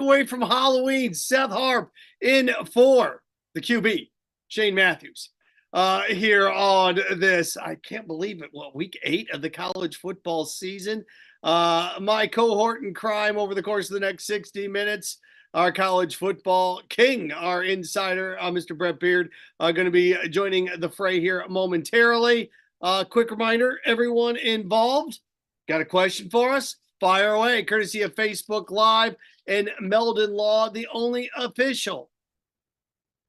away from Halloween. Seth Harp in for the QB, Shane Matthews. Here on this, I can't believe it. Week 8 of the college football season. My cohort in crime over the course of the next 60 minutes, our college football king, our insider, Mr. Brent Beaird, going to be joining the fray here momentarily. Quick reminder, everyone involved, got a question for us? Fire away, courtesy of Facebook Live and Meldon Law, the only official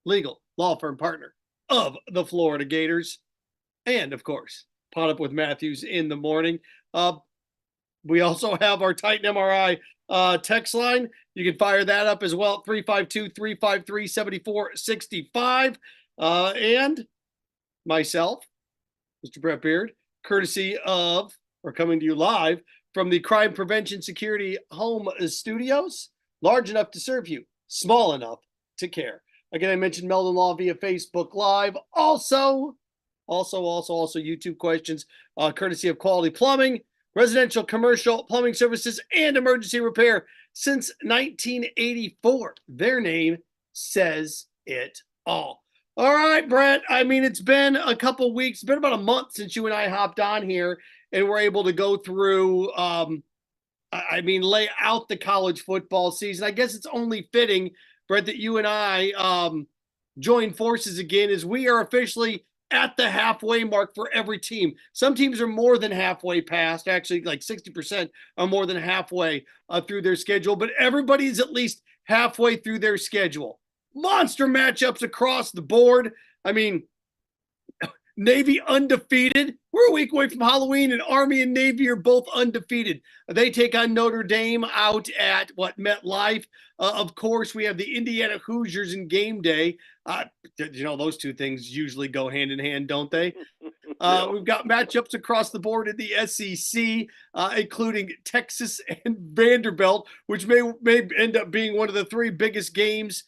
legal law firm partner of the Florida Gators. And, of course, PodUp with Matthews in the morning. We also have our Titan MRI text line. You can fire that up as well, 352-353-7465. And myself, Mr. Brent Beaird, courtesy of, or coming to you live from the Crime Prevention Security Home Studios, large enough to serve you, small enough to care. Again, I mentioned Meldon Law via Facebook Live. Also YouTube questions, courtesy of Quality Plumbing, residential, commercial plumbing services, and emergency repair since 1984. Their name says it all. All right, Brent. I mean, it's been a couple weeks. It's been about a month since you and I hopped on here and we're able to go through, lay out the college football season. I guess it's only fitting, Brent, that you and I join forces again as we are officially at the halfway mark for every team. Some teams are more than halfway past, actually like 60% are more than halfway through their schedule, but everybody's at least halfway through their schedule. Monster matchups across the board. I mean, Navy undefeated. We're a week away from Halloween, and Army and Navy are both undefeated. They take on Notre Dame out at MetLife. Of course, we have the Indiana Hoosiers in game day. Those two things usually go hand in hand, don't they? We've got matchups across the board in the SEC, including Texas and Vanderbilt, which may end up being one of the 3 biggest games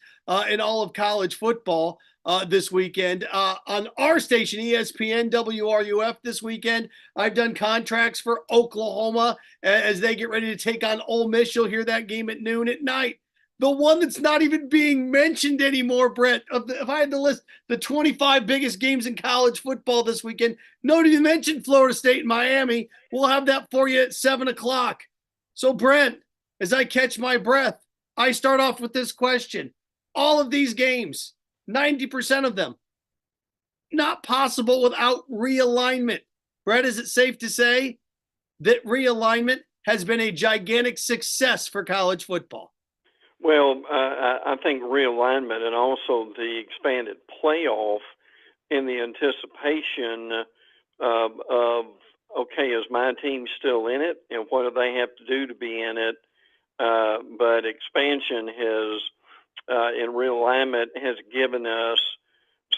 in all of college football this weekend. On our station, ESPN WRUF this weekend, I've done contracts for Oklahoma as they get ready to take on Ole Miss. You'll hear that game at noon at night. The one that's not even being mentioned anymore, Brent, if I had to list the 25 biggest games in college football this weekend, nobody even mentioned Florida State and Miami. We'll have that for you at 7 o'clock. So, Brent, as I catch my breath, I start off with this question. All of these games, 90% of them, not possible without realignment. Brett, is it safe to say that realignment has been a gigantic success for college football? Well, I think realignment and also the expanded playoff and the anticipation of, okay, is my team still in it, and what do they have to do to be in it? But expansion has, in realignment, has given us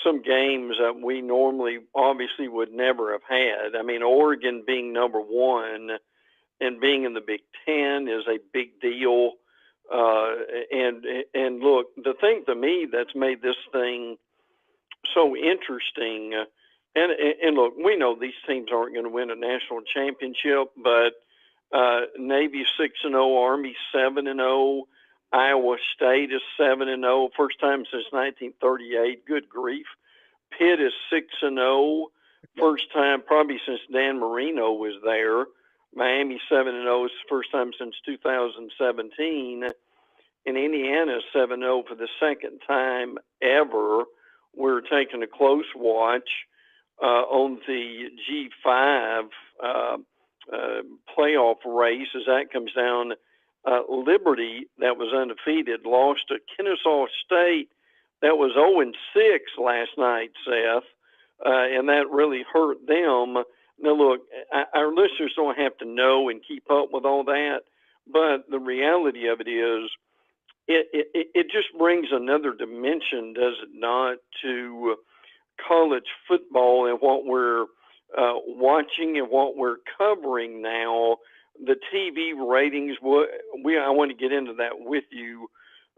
some games that we normally obviously would never have had. I mean, Oregon being number 1 and being in the Big Ten is a big deal. And look, the thing to me that's made this thing so interesting, and look, we know these teams aren't going to win a national championship, but Navy 6-0, Army 7-0, Iowa State is 7-0, first time since 1938. Good grief. Pitt is 6-0, first time probably since Dan Marino was there. Miami 7-0 is the first time since 2017. And Indiana 7-0 for the second time ever. We're taking a close watch on the G5 playoff race as that comes down. Liberty, that was undefeated, lost to Kennesaw State. That was 0-6 last night, Seth, and that really hurt them. Now, look, our listeners don't have to know and keep up with all that, but the reality of it is it just brings another dimension, does it not, to college football and what we're watching and what we're covering now. The TV ratings, I want to get into that with you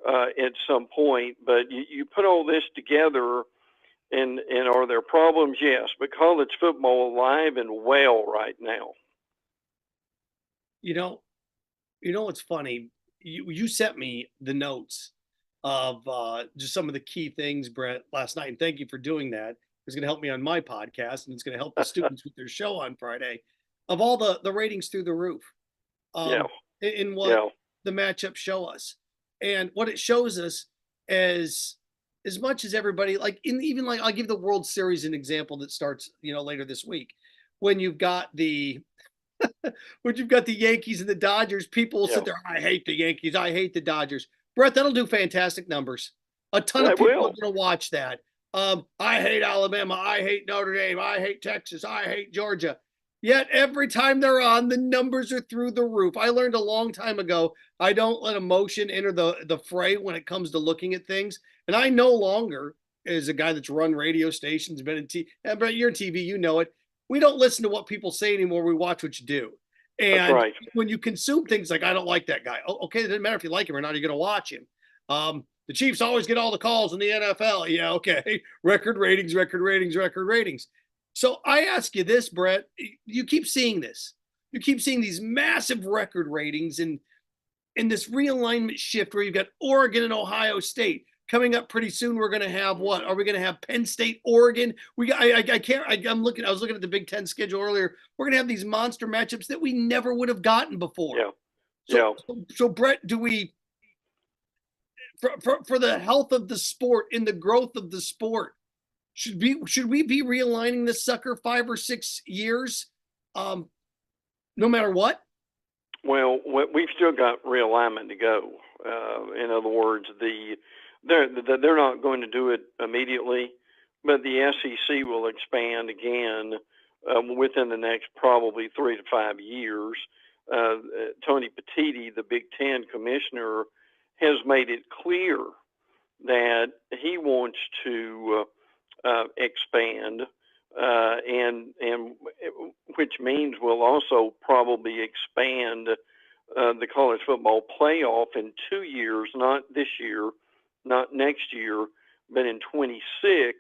at some point, but you put all this together, and are there problems? Yes, but college football alive and well right now. You know what's funny? you sent me the notes of just some of the key things, Brent, last night, and thank you for doing that. It's going to help me on my podcast, and it's going to help the students with their show on Friday. Of all the ratings through the roof, Yeah. in what Yeah. the matchups show us, and what it shows us is as much as everybody like even like I'll give the World Series an example that starts later this week when you've got the when you've got the Yankees and the Dodgers, people will Yeah. sit there. I hate the Yankees. I hate the Dodgers. Brett, that'll do fantastic numbers. A ton They of people will. are going to watch that. I hate Alabama. I hate Notre Dame. I hate Texas. I hate Georgia. Yet every time they're on, the numbers are through the roof. I learned a long time ago, I don't let emotion enter the fray when it comes to looking at things. And I no longer, as a guy that's run radio stations, been in TV, but you're in TV, you know it. We don't listen to what people say anymore. We watch what you do. That's And right. when you consume things like, I don't like that guy. Oh, okay, it doesn't matter if you like him or not. You're going to watch him. The Chiefs always get all the calls in the NFL. Yeah, okay. Record ratings, record ratings, record ratings. So I ask you this, Brett. You keep seeing this. You keep seeing these massive record ratings and in this realignment shift where you've got Oregon and Ohio State coming up pretty soon. We're going to have what? Are we going to have Penn State, Oregon? I can't. I'm looking. I was looking at the Big Ten schedule earlier. We're going to have these monster matchups that we never would have gotten before. Yeah. So, so Brett, do we for the health of the sport in the growth of the sport? Should we be realigning this sucker 5 or 6 years, no matter what? Well, we've still got realignment to go. In other words, they're not going to do it immediately, but the SEC will expand again within the next probably 3 to 5 years. Tony Petitti, the Big Ten commissioner, has made it clear that he wants to expand, and which means we'll also probably expand the college football playoff in 2 years, not this year, not next year, but in 26.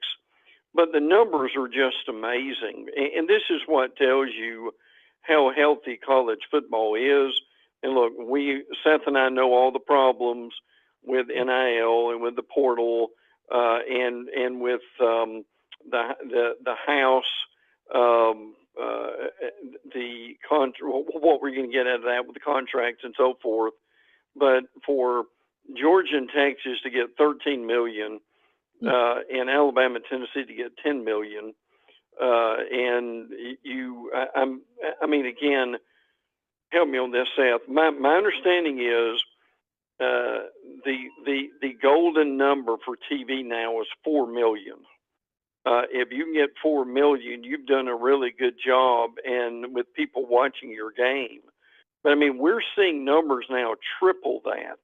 But the numbers are just amazing, and this is what tells you how healthy college football is. And look, Seth and I know all the problems with NIL and with the portal, and with the House, what we're going to get out of that with the contracts and so forth. But for Georgia and Texas to get 13 million, and Alabama and Tennessee to get 10 million, and I mean, again, help me on this, Seth. My understanding is the golden number for TV now is 4 million. If you can get 4 million, you've done a really good job, and with people watching your game. But I mean, we're seeing numbers now triple that.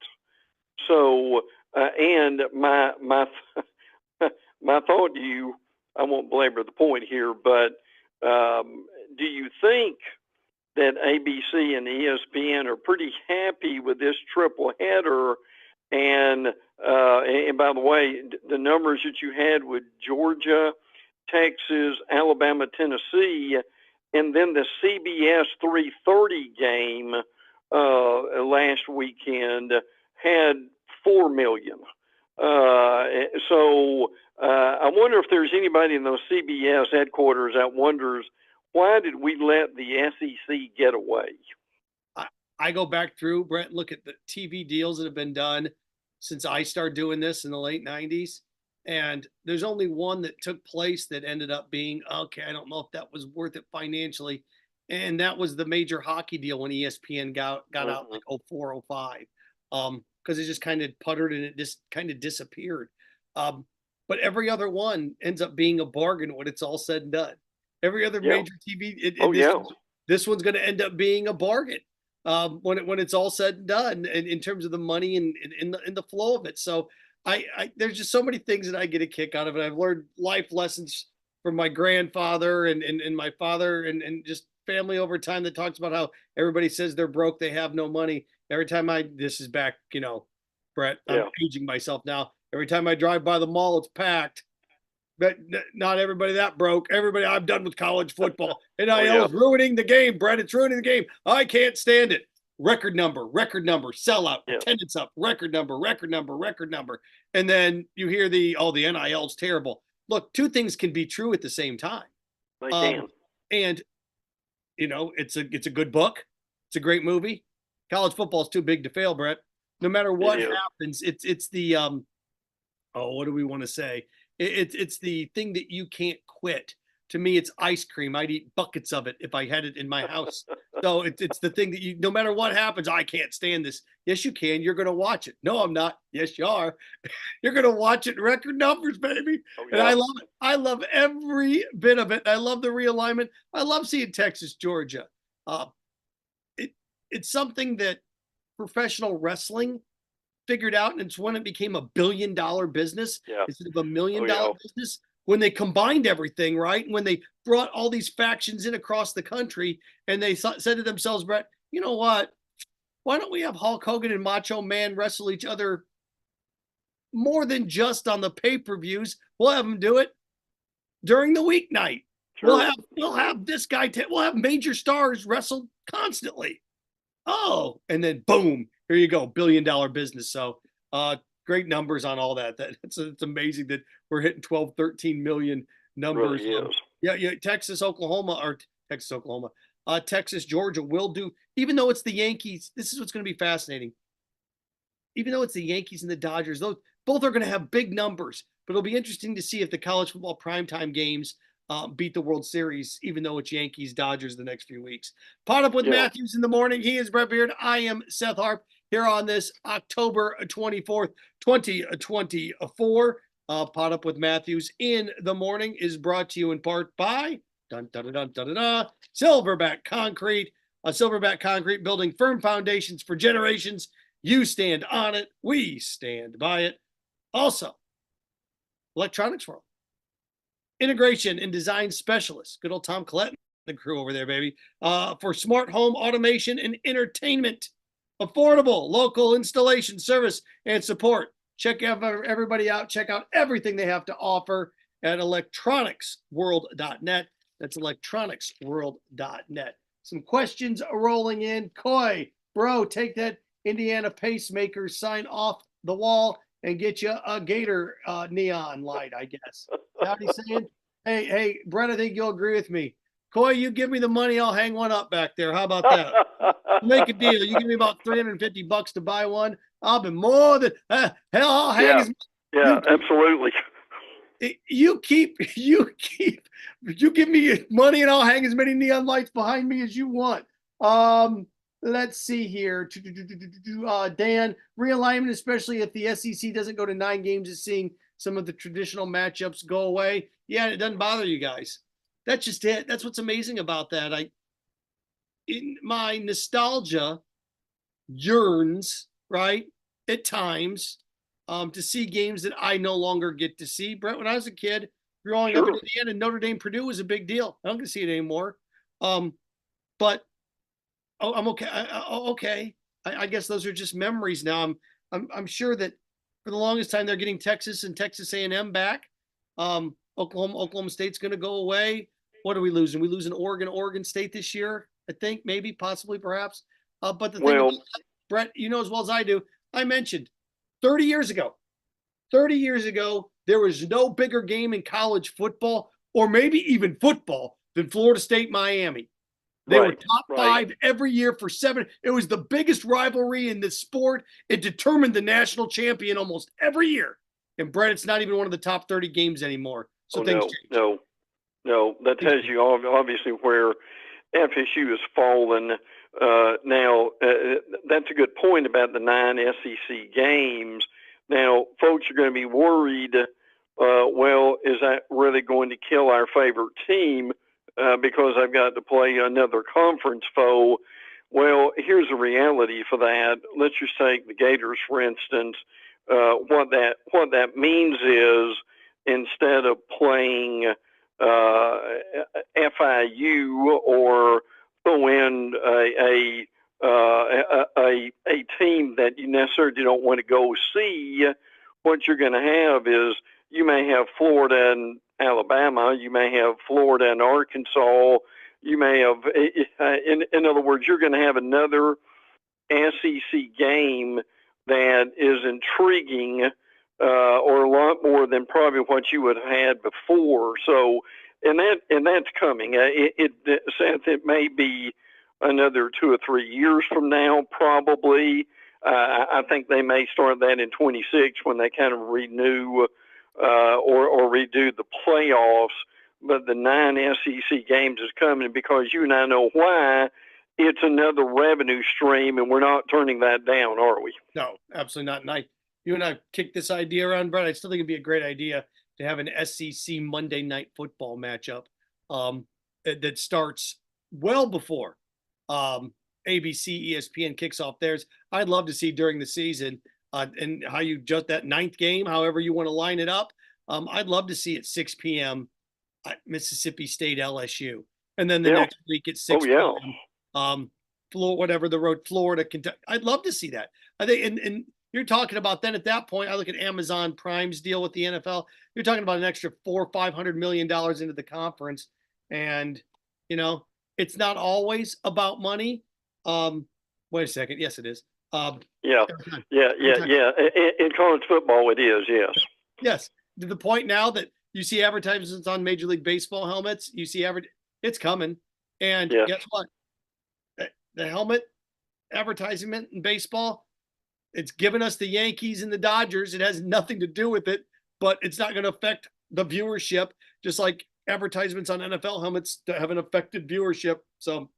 So, and my my thought to you, I won't belabor the point here, but do you think that ABC and ESPN are pretty happy with this triple header? And by the way, the numbers that you had with Georgia, Texas, Alabama, Tennessee, and then the CBS 3:30 game last weekend had 4 million. So I wonder if there's anybody in those CBS headquarters that wonders, why did we let the SEC get away? I go back through, Brett, look at the TV deals that have been done since I started doing this in the late 90s. And there's only one that took place that ended up being, okay, I don't know if that was worth it financially. And that was the major hockey deal when ESPN got out like 04, 05. Because it just kind of puttered and it just kind of disappeared. But every other one ends up being a bargain when it's all said and done. Every other major TV, this one's going to end up being a bargain when it's all said and done, in terms of the money and in the flow of it. So there's just so many things that I get a kick out of it. I've learned life lessons from my grandfather and my father and just family over time that talks about how everybody says they're broke, they have no money. Every time this is back, Brett, I'm aging myself now. Every time I drive by the mall, it's packed. But not everybody that broke. Everybody, I'm done with college football. NIL is ruining the game, Brett. It's ruining the game. I can't stand it. record number, sellout, Yeah. attendance up, record number. And then you hear the NIL's terrible. Look, two things can be true at the same time. They can. And it's a good book. It's a great movie. College football is too big to fail, Brett. No matter what happens, it's the what do we want to say? It's the thing that you can't quit. To me, it's ice cream. I'd eat buckets of it if I had it in my house. So it's the thing that no matter what happens, I can't stand this. Yes, you can. You're going to watch it. No, I'm not. Yes, you are. You're going to watch it in record numbers, baby. Oh, yeah. And I love it. I love every bit of it. I love the realignment. I love seeing Texas, Georgia. It's something that professional wrestling figured out, and it's when it became $1 billion business instead of $1 million business. When they combined everything, right? And when they brought all these factions in across the country, and they said to themselves, Brett, you know what? Why don't we have Hulk Hogan and Macho Man wrestle each other more than just on the pay-per-views? We'll have them do it during the weeknight. Sure. We'll have this guy. We'll have major stars wrestle constantly. Oh, and then boom, here you go, $1 billion business. So, great numbers on all that. It's amazing that we're hitting 12, 13 million numbers. Really is. Yeah. Texas, Georgia will do, even though it's the Yankees. This is what's going to be fascinating. Even though it's the Yankees and the Dodgers, both are going to have big numbers, but it'll be interesting to see if the college football primetime games beat the World Series, even though it's Yankees, Dodgers the next few weeks. PodUp with Matthews in the morning. He is Brent Beaird. I am Seth Harp here on this October 24th, 2024. PodUp with Matthews in the morning is brought to you in part by Silverback Concrete. Silverback Concrete, building firm foundations for generations. You stand on it. We stand by it. Also, Electronics World. Integration and design specialist. Good old Tom Collette and the crew over there, baby. For smart home automation and entertainment. Affordable local installation service and support. Check everybody out. Check out everything they have to offer at electronicsworld.net. That's electronicsworld.net. Some questions rolling in. Coy, bro, take that Indiana pacemaker sign off the wall and get you a Gator neon light, I guess. How's he saying? Hey, Brett, I think you'll agree with me. Coy, you give me the money, I'll hang one up back there. How about that? Make a deal. You give me about $350 to buy one. I'll be more than hell. I'll hang. Absolutely. You give me money, and I'll hang as many neon lights behind me as you want. Let's see here. Dan, realignment, especially if the SEC doesn't go to 9 games, is seeing some of the traditional matchups go away. Yeah, it doesn't bother you guys. That's just it. That's what's amazing about that. In my nostalgia yearns, right, at times, to see games that I no longer get to see. Brett, when I was a kid, growing up in Indiana, Notre Dame, Purdue was a big deal. I don't get to see it anymore. But I'm okay. Okay. I guess those are just memories now. I'm sure that for the longest time they're getting Texas and Texas A&M back. Oklahoma State's going to go away. What are we losing? We losing Oregon State this year, I think, maybe, possibly, perhaps. But the thing, Brett, you know as well as I do, I mentioned 30 years ago, there was no bigger game in college football, or maybe even football, than Florida State, Miami. They were top 5 every year for 7. It was the biggest rivalry in the sport. It determined the national champion almost every year. And Brett, it's not even one of the top 30 games anymore. So things change. No. That tells you obviously where FSU has fallen. Now, that's a good point about the 9 SEC games. Now, folks are going to be worried, is that really going to kill our favorite team because I've got to play another conference foe? Well, here's the reality for that. Let's just take the Gators, for instance. What that means is instead of playing FIU or throw in a team that you necessarily don't want to go see, what you're going to have is you may have Florida and Alabama, you may have Florida and Arkansas, you may have, in other words, you're going to have another SEC game that is intriguing, or a lot more than probably what you would have had before. So, and that's coming. Seth, it may be another 2 or 3 years from now, probably. I think they may start that in 26 when they kind of renew or redo the playoffs. But the 9 SEC games is coming because you and I know why. It's another revenue stream, and we're not turning that down, are we? No, absolutely not. And you and I kicked this idea around, Brett. I still think it'd be a great idea to have an SEC Monday Night Football matchup that starts well before ABC, ESPN kicks off theirs. I'd love to see during the season and how you just that 9th game, however you want to line it up. I'd love to see at 6 p.m. at Mississippi State LSU, and then the next week at 6 p.m. Whatever the road, Florida, Kentucky. I'd love to see that. I think, and you're talking about then at that point, I look at Amazon Prime's deal with the NFL. You're talking about an extra $400-500 million into the conference, and it's not always about money. Wait a second. Yes, it is. Yeah. In college football, it is. Yes. Yes. To the point now that you see advertisements on Major League Baseball helmets. You see it's coming, and guess what? The helmet advertisement in baseball, it's given us the Yankees and the Dodgers. It has nothing to do with it, but it's not going to affect the viewership, just like advertisements on NFL helmets haven't affected viewership. So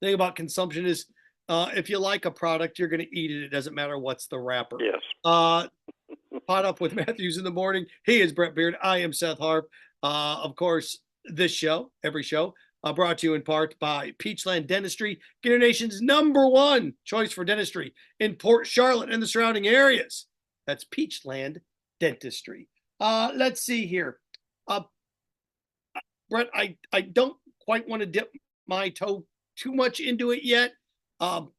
the thing about consumption is if you like a product, you're going to eat it. It doesn't matter what's the wrapper. Yes. PodUp with Matthews in the morning. He is Brent Beaird. I am Seth Harp. Of course, this show, every show, brought to you in part by Peachland Dentistry, Gator Nation's #1 choice for dentistry in Port Charlotte and the surrounding areas. That's Peachland Dentistry. Let's see here. Brett, I don't quite want to dip my toe too much into it yet.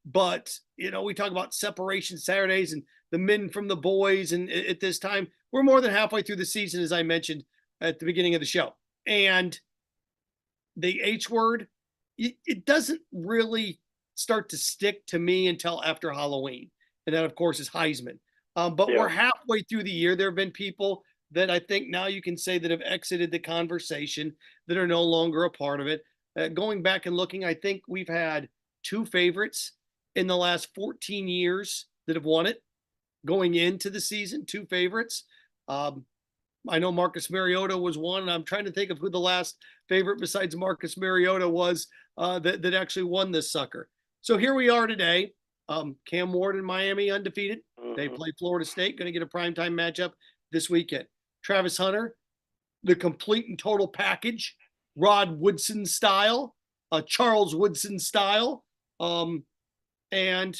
But, we talk about separation Saturdays and the men from the boys. And at this time, we're more than halfway through the season, as I mentioned at the beginning of the show. And the H word, it doesn't really start to stick to me until after Halloween. And that, of course, is Heisman. But we're halfway through the year. There have been people that I think now you can say that have exited the conversation, that are no longer a part of it. Going back and looking, I think we've had 2 favorites in the last 14 years that have won it going into the season, 2 favorites. I know Marcus Mariota was one, and I'm trying to think of who the last favorite besides Marcus Mariota was that actually won this sucker. So here we are today. Cam Ward and Miami undefeated. Mm-hmm. They play Florida State, going to get a primetime matchup this weekend. Travis Hunter, the complete and total package, Rod Woodson style, Charles Woodson style. And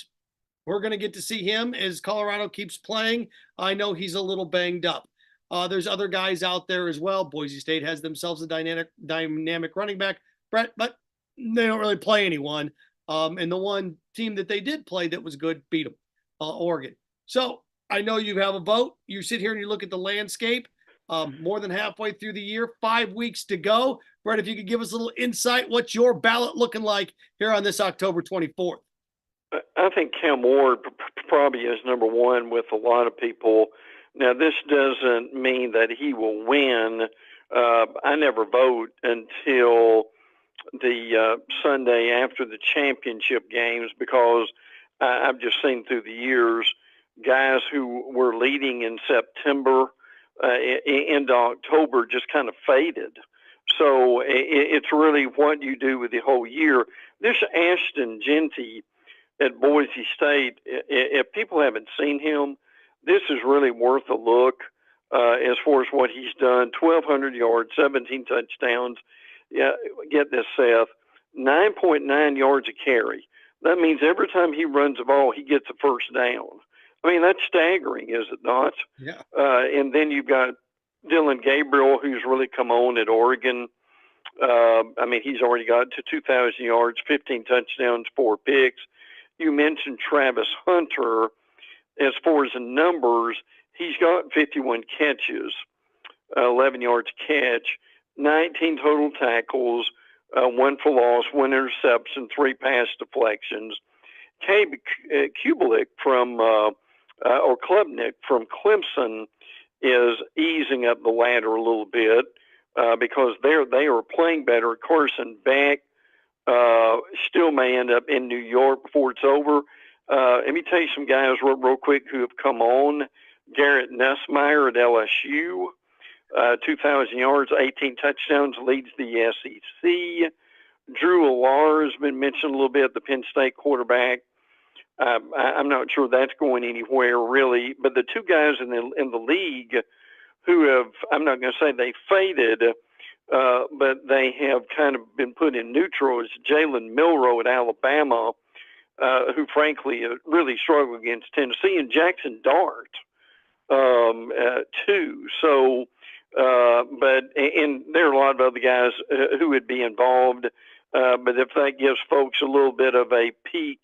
we're going to get to see him as Colorado keeps playing. I know he's a little banged up. There's other guys out there as well. Boise State has themselves a dynamic running back, Brett, but they don't really play anyone. And the one team that they did play that was good beat them, Oregon. So I know you have a vote. You sit here and you look at the landscape. More than halfway through the year, 5 weeks to go. Brett, if you could give us a little insight, what's your ballot looking like here on this October 24th? I think Cam Ward probably is #1 with a lot of people. Now, this doesn't mean that he will win. I never vote until the Sunday after the championship games because I've just seen through the years guys who were leading in September into October just kind of faded. So it's really what you do with the whole year. This Ashton Jeanty at Boise State, if people haven't seen him, this is really worth a look as far as what he's done. 1,200 yards, 17 touchdowns. Yeah, get this, Seth, 9.9 yards a carry. That means every time he runs the ball, he gets a first down. I mean, that's staggering, is it not? Yeah. And then you've got Dylan Gabriel, who's really come on at Oregon. I mean, he's already got to 2,000 yards, 15 touchdowns, 4 picks. You mentioned Travis Hunter. As far as the numbers, he's got 51 catches, 11 yards catch, 19 total tackles, 1 for loss, 1 interception, 3 pass deflections. Kubelik from or Klubnik from Clemson is easing up the ladder a little bit because they are playing better. Carson Beck still may end up in New York before it's over. Let me tell you some guys real quick who have come on. Garrett Nussmeier at LSU, 2,000 yards, 18 touchdowns, leads the SEC. Drew Allar has been mentioned a little bit, the Penn State quarterback. I'm not sure that's going anywhere really, but the two guys in the league who have, I'm not going to say they faded, but they have kind of been put in neutral, is Jalen Milroe at Alabama, who frankly really struggled against Tennessee, and Jackson Dart too. So, and there are a lot of other guys who would be involved, but if that gives folks a little bit of a peek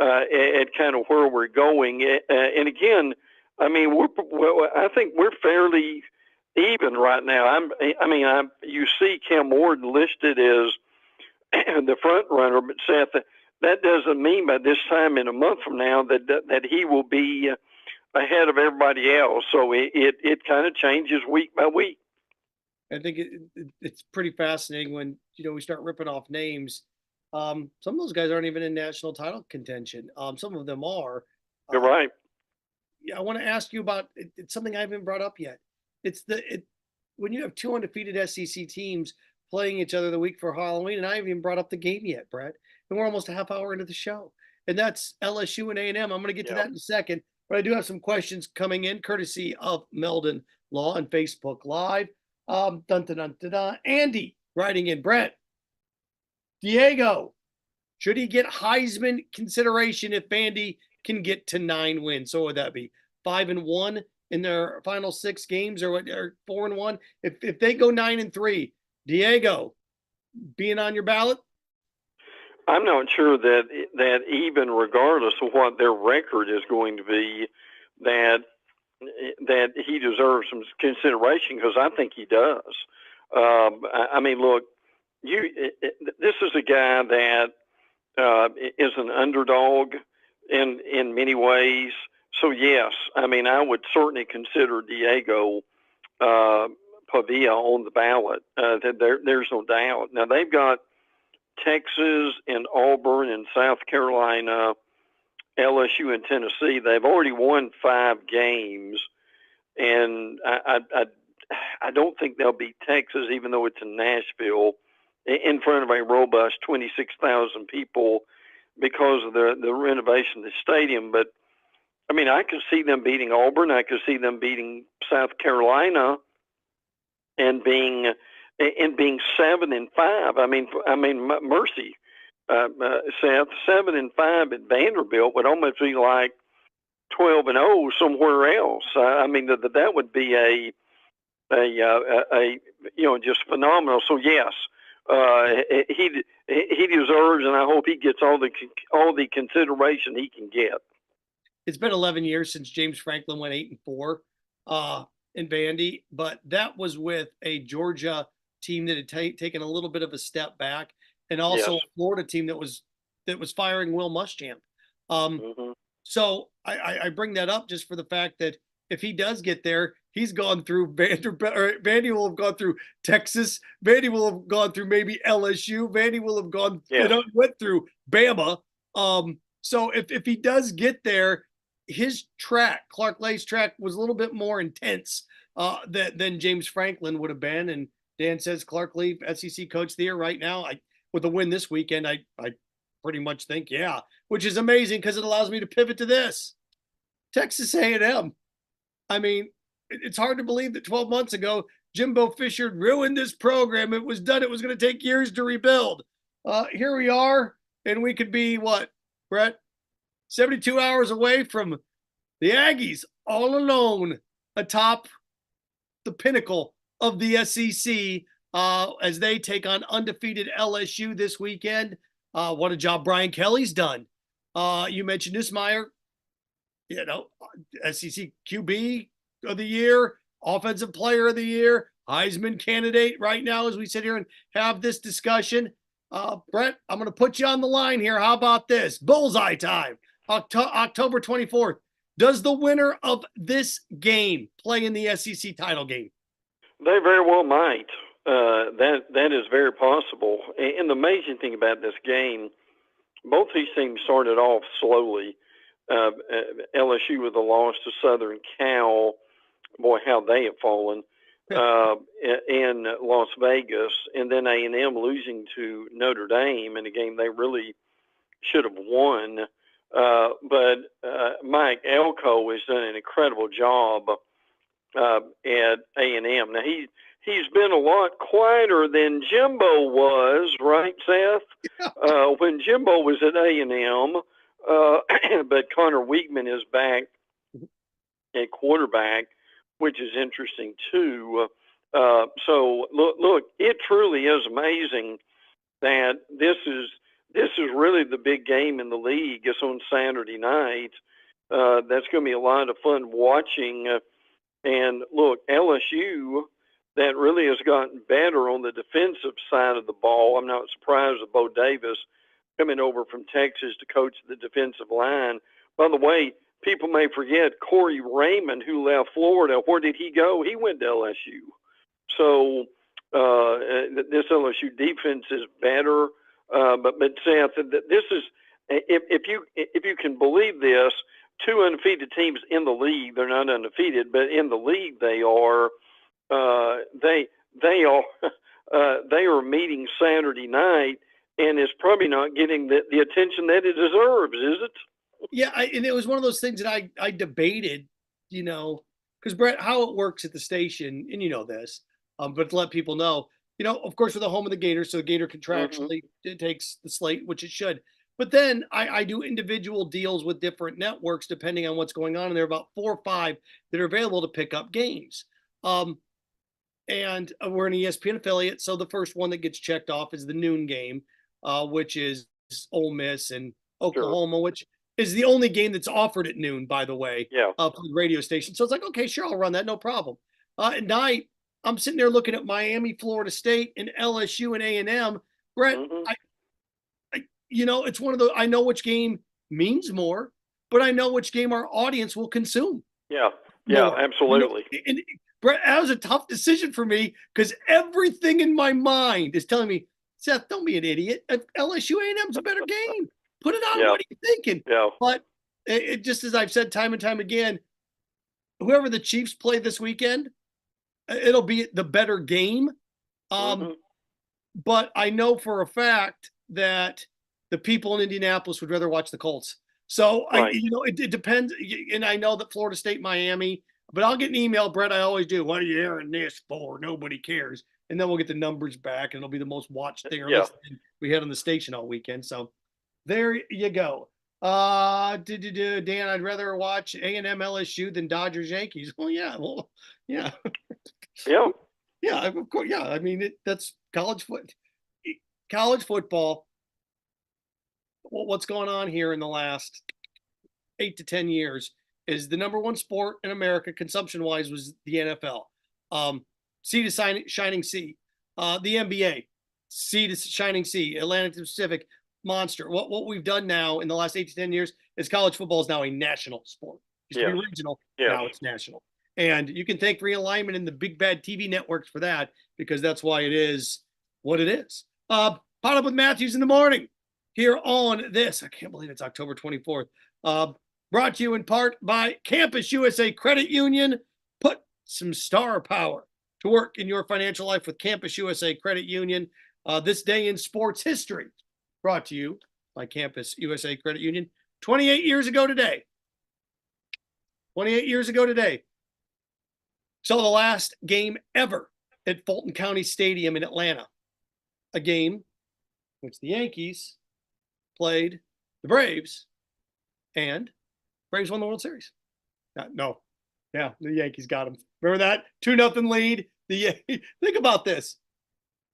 at kind of where we're going, and again, I mean, I think we're fairly even right now. You see Cam Ward listed as the front runner, but Seth, that doesn't mean by this time in a month from now that he will be ahead of everybody else. So it kind of changes week by week. I think it's pretty fascinating when we start ripping off names. Some of those guys aren't even in national title contention. Some of them are. You're right. I want to ask you about it's something I haven't brought up yet. It's when you have two undefeated SEC teams playing each other the week for Halloween, and I haven't even brought up the game yet, Brett. And we're almost a half hour into the show, and that's LSU and A&M. I'm going to get to that in a second, but I do have some questions coming in, courtesy of Meldon Law on Facebook Live. Dun, dun, dun, dun, dun. Andy writing in, Brett, Diego, should he get Heisman consideration if Vandy can get to 9 wins? So what would that be 5-1 in their final 6 games, or 4-1? If they go 9-3, Diego being on your ballot? I'm not sure that even regardless of what their record is going to be, that he deserves some consideration, because I think he does. I mean, look, this is a guy that is an underdog in many ways. So yes, I mean, I would certainly consider Diego Pavia on the ballot. There's no doubt. Now they've got Texas and Auburn and South Carolina, LSU and Tennessee. They've already won 5 games, and I don't think they'll beat Texas, even though it's in Nashville, in front of a robust 26,000 people because of the renovation of the stadium. But I mean, I could see them beating Auburn. I could see them beating South Carolina and being 7-5. I mean, mercy, Seth, 7-5 at Vanderbilt would almost be like 12-0 somewhere else. I mean, that would be a just phenomenal. So yes, he deserves, and I hope he gets all the consideration he can get. It's been 11 years since James Franklin went 8-4 in Vandy, but that was with a Georgia team that had taken a little bit of a step back, and also a Florida team that was firing Will Muschamp. So I bring that up just for the fact that if he does get there, he's gone through Vanderbilt, or Vandy will have gone through Texas. Vandy will have gone through maybe LSU. Vandy will have gone, went through Bama. So if he does get there, his track, Clark Lay's track, was a little bit more intense than James Franklin would have been. And Dan says Clark Lea, SEC Coach of the Year right now. With a win this weekend, I pretty much think, which is amazing because it allows me to pivot to this. Texas A&M. I mean, it's hard to believe that 12 months ago, Jimbo Fisher ruined this program. It was done. It was going to take years to rebuild. Here we are, and we could be, what, Brett? 72 hours away from the Aggies all alone atop the pinnacle of the SEC as they take on undefeated LSU this weekend. What a job Brian Kelly's done. You mentioned Nussmeier, SEC QB of the year, offensive player of the year, Heisman candidate right now as we sit here and have this discussion. Brent, I'm going to put you on the line here. How about this? Bullseye time, October 24th. Does the winner of this game play in the SEC title game? They very well might. That is very possible. And the amazing thing about this game, both these teams started off slowly. LSU with a loss to Southern Cal. Boy, how they have fallen. In Las Vegas, and then A&M losing to Notre Dame in a game they really should have won. But Mike Elko has done an incredible job at A&M. Now he's been a lot quieter than Jimbo was, right, Seth? When Jimbo was at A&M, but Connor Weigman is back at quarterback, which is interesting too. So look, it truly is amazing that this is really the big game in the league. It's on Saturday night. That's going to be a lot of fun watching. And look, LSU, that really has gotten better on the defensive side of the ball. I'm not surprised with Bo Davis coming over from Texas to coach the defensive line. By the way, people may forget Corey Raymond, who left Florida. Where did he go? He went to LSU. So this LSU defense is better. But Seth, this is if you can believe this, two undefeated teams in the league. They're not undefeated, but in the league they are. They are meeting Saturday night, and it's probably not getting the attention that it deserves, is it? Yeah, and it was one of those things that I debated, because Brett, how it works at the station, and you know this, but to let people know, of course, we're the home of the Gators, so the Gator contractually it takes the slate, which it should. But then I do individual deals with different networks depending on what's going on, and there are about 4 or 5 that are available to pick up games. And we're an ESPN affiliate, so the first one that gets checked off is the noon game, which is Ole Miss and Oklahoma, which is the only game that's offered at noon, by the way, for the radio station. So it's like, okay, sure, I'll run that, no problem. At night, I'm sitting there looking at Miami, Florida State, and LSU and A&M. Brett, it's one of those, I know which game means more, but I know which game our audience will consume. Yeah, absolutely. And Brett, that was a tough decision for me because everything in my mind is telling me, Seth, don't be an idiot. LSU A&M's a better game. Put it on. What are you thinking? Yeah. But it just as I've said time and time again, whoever the Chiefs play this weekend, it'll be the better game. But I know for a fact that the people in Indianapolis would rather watch the Colts. So it depends. And I know that Florida State, Miami, but I'll get an email, Brett. I always do. What are you hearing this for? Nobody cares. And then we'll get the numbers back, and it'll be the most watched thing we had on the station all weekend. So there you go. Dan, I'd rather watch A&M LSU than Dodgers Yankees. Well, yeah. Yeah. Yeah, of course. Yeah, I mean, that's college football. What's going on here in the last 8 to 10 years is the number one sport in America, consumption-wise, was the NFL. Sea to shining sea. The NBA, sea to shining sea. Atlantic to Pacific, monster. What we've done now in the last 8 to 10 years is college football is now a national sport. It used to be regional, now it's national. And you can thank Realignment and the big bad TV networks for that, because that's why it is what it is. PodUp with Matthews in the morning here on this. I can't believe it's October 24th. Brought to you in part by Campus USA Credit Union. Put some star power to work in your financial life with Campus USA Credit Union. This day in sports history, brought to you by Campus USA Credit Union. 28 years ago today. 28 years ago today. So the last game ever at Fulton County Stadium in Atlanta. A game which the Yankees played the Braves, and Braves won the World Series. No. Yeah, the Yankees got them. Remember that? 2-0 lead. Think about this.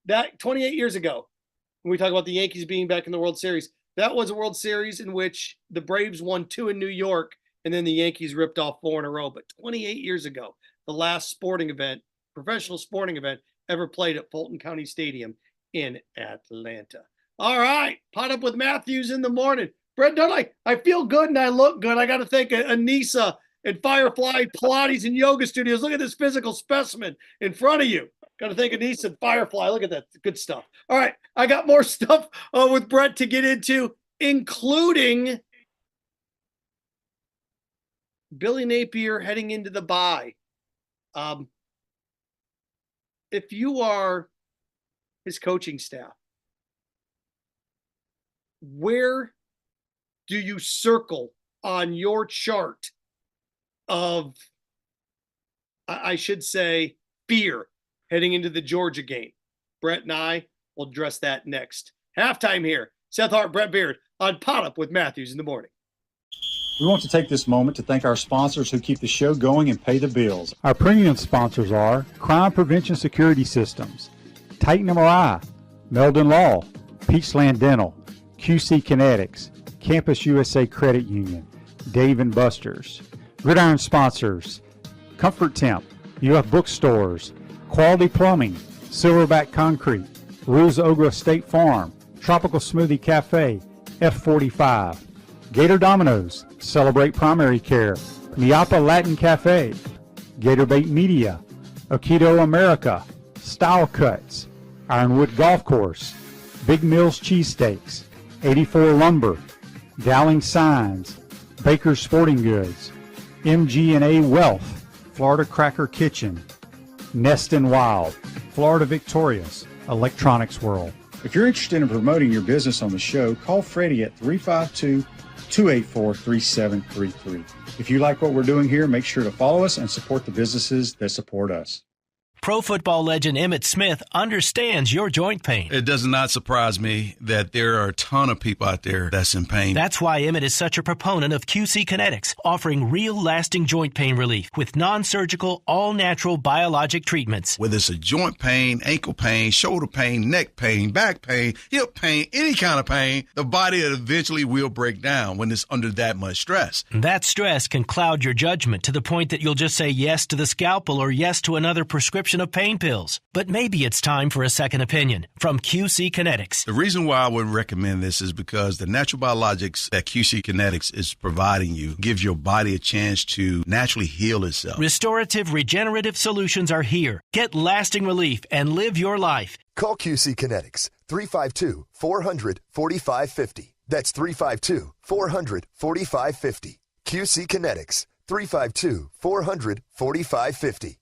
That 28 years ago, when we talk about the Yankees being back in the World Series, that was a World Series in which the Braves won 2 in New York, and then the Yankees ripped off 4 in a row. But 28 years ago, the last sporting event, professional sporting event, ever played at Fulton County Stadium in Atlanta. All right. Pot up with Matthews in the morning. Brent, don't I feel good and I look good. I got to thank Anissa and Firefly Pilates and Yoga Studios. Look at this physical specimen in front of you. Got to thank Anissa and Firefly. Look at that. Good stuff. All right. I got more stuff with Brent to get into, including Billy Napier heading into the bye. If you are his coaching staff, where do you circle on your chart of, I should say, fear heading into the Georgia game? Brent and I will address that next. Halftime here. Seth Harp, Brent Beaird on PodUp with Matthews in the morning. We want to take this moment to thank our sponsors who keep the show going and pay the bills. Our premium sponsors are Crime Prevention Security Systems, Titan MRI, Meldon Law, Peachland Dental, QC Kinetics, Campus USA Credit Union, Dave & Buster's. Gridiron sponsors, Comfort Temp, UF Bookstores, Quality Plumbing, Silverback Concrete, Rules Ogra State Farm, Tropical Smoothie Cafe, F45, Gator Dominoes, Celebrate Primary Care, Miapa Latin Cafe, Gator Bait Media, Aikido America, Style Cuts, Ironwood Golf Course, Big Mills Cheesesteaks, 84 Lumber, Dowling Signs, Baker's Sporting Goods, MG&A Wealth, Florida Cracker Kitchen, Nest and Wild, Florida Victorious, Electronics World. If you're interested in promoting your business on the show, call Freddie at 352-284-3733. If you like what we're doing here, make sure to follow us and support the businesses that support us. Pro football legend Emmitt Smith understands your joint pain. It does not surprise me that there are a ton of people out there that's in pain. That's why Emmitt is such a proponent of QC Kinetics, offering real lasting joint pain relief with non-surgical, all-natural biologic treatments. Whether it's a joint pain, ankle pain, shoulder pain, neck pain, back pain, hip pain, any kind of pain, the body eventually will break down when it's under that much stress. That stress can cloud your judgment to the point that you'll just say yes to the scalpel or yes to another prescription of pain pills. But maybe it's time for a second opinion from QC Kinetics. The reason why I would recommend this is because the natural biologics that QC Kinetics is providing you gives your body a chance to naturally heal itself. Restorative, regenerative solutions are here. Get lasting relief and live your life. Call QC Kinetics 352-400-4550. That's 352-400-4550. QC Kinetics 352-400-4550.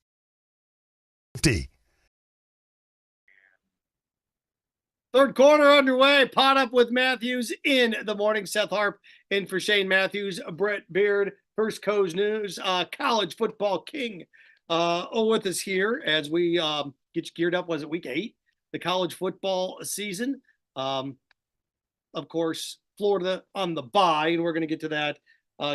Third quarter underway. Pot up with Matthews in the morning. Seth Harp in for Shane Matthews. Brent Beaird, First Coast News, college football king, with us here as we get you geared up. Was it week 8? The college football season. Of course, Florida on the bye, and we're going to get to that